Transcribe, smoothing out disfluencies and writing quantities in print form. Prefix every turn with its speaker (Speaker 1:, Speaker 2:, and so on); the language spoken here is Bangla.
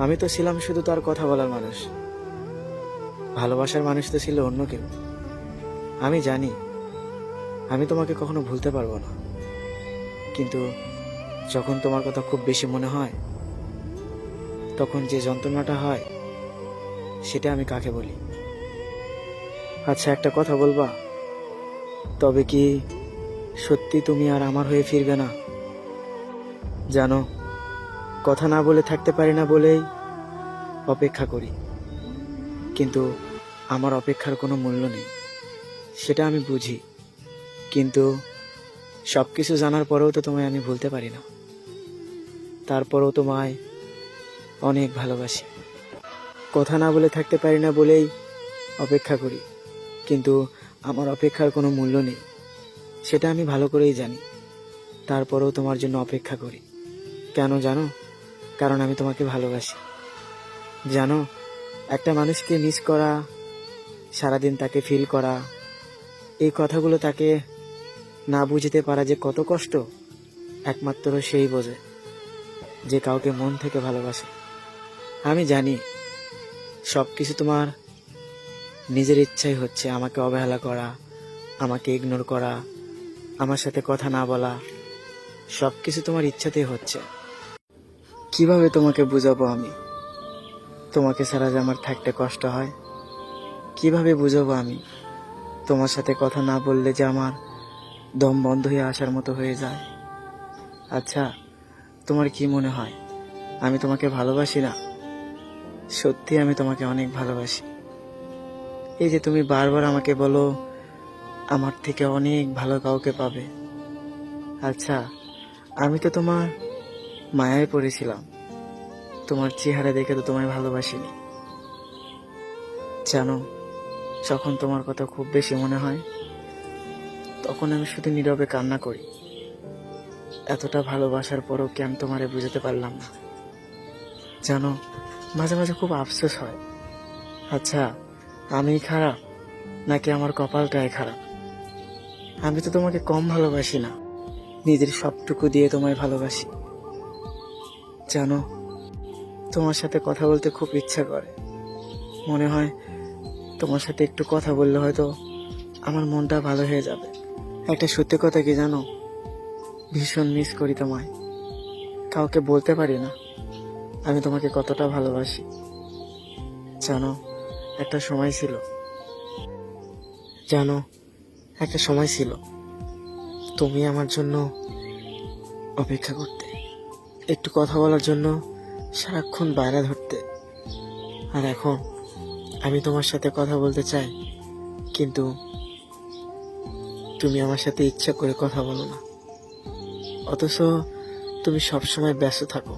Speaker 1: আমি তো ছিলাম শুধু তার কথা বলার মানুষ, ভালোবাসার মানুষ তো ছিল অন্য কেউ। আমি জানি আমি তোমাকে কখনো ভুলতে পারবো না, কিন্তু যখন তোমার কথা খুব বেশি মনে হয় তখন যে যন্ত্রণাটা হয় সেটা আমি কাকে বলি? আচ্ছা, একটা কথা বলবা, তবে কি সত্যি তুমি আর আমার হয়ে ফিরবে না? জানো, কথা না বলে থাকতে পারি না বলেই অপেক্ষা করি, কিন্তু আমার অপেক্ষার কোনো মূল্য নেই, সেটা আমি বুঝি। কিন্তু সবকিছু জানার পরেও তো তোমায় আমি ভুলতে পারি না, তারপরেও তোমায় অনেক ভালোবাসি। কথা না বলে থাকতে পারি না বলেই অপেক্ষা করি, কিন্তু আমার অপেক্ষার কোনো মূল্য নেই, সেটা আমি ভালো করেই জানি। তারপরেও তোমার জন্য অপেক্ষা করি। কেন জানো? কারণ আমি তোমাকে ভালোবাসি। জানো, একটা মানুষকে মিস করা, সারাদিন তাকে ফিল করা, এই কথাগুলো তাকে না বুঝতে পারা যে কত কষ্ট, একমাত্র সেই বোঝে যে কাউকে মন থেকে ভালোবাসে। আমি জানি সব কিছু তোমার নিজের ইচ্ছাই হচ্ছে, আমাকে অবহেলা করা, আমাকে ইগনোর করা, আমার সাথে কথা না বলা, সব কিছু তোমার ইচ্ছাতেই হচ্ছে। কিভাবে তোমাকে বুঝাবো আমি তোমাকে ছাড়া যে আমার থাকতে কষ্ট হয়? কিভাবে বুঝাবো আমি তোমার সাথে কথা না বললে যে আমার দম বন্ধ হয়ে আসার মতো হয়ে যায়? আচ্ছা, তোমার কি মনে হয় আমি তোমাকে ভালোবাসি না? সত্যি আমি তোমাকে অনেক ভালোবাসি। এই যে তুমি বারবার আমাকে বলো আমার থেকে অনেক ভালো কাউকে পাবে, আচ্ছা, আমি তো তোমার মায়ায় পড়েছিলাম, তোমার চেহারা দেখে তো তোমায় ভালোবাসিনি। জানো, যখন তোমার কথা খুব বেশি মনে হয় তখন আমি শুধু নীরবে কান্না করি। এতটা ভালোবাসার পরও কি আমি তোমারে বুঝাতে পারলাম না? জানো, মাঝে মাঝে খুব আফসোস হয়। আচ্ছা, আমি খারাপ নাকি আমার কপালটাই খারাপ? আমি তো তোমাকে কম ভালোবাসি না, নিজের সবটুকু দিয়ে তোমায় ভালোবাসি। জানো, তোমার সাথে কথা বলতে খুব ইচ্ছা করে, মনে হয় তোমার সাথে একটু কথা বললে হয়তো আমার মনটা ভালো হয়ে যাবে। একটা সত্যি কথা কি জানো, ভীষণ মিস করি তোমায়, কাউকে বলতে পারি না আমি তোমাকে কতটা ভালোবাসি। জানো, একটা সময় ছিল জানো একটা সময় ছিল তুমি আমার জন্য অপেক্ষা করতে, একটু কথা বলার জন্য সারাক্ষণ বাইরে ধরতে। আর এখন আমি তোমার সাথে কথা বলতে চাই, কিন্তু তুমি আমার সাথে ইচ্ছা করে কথা বলো না, অথচ তুমি সবসময় ব্যস্ত থাকো।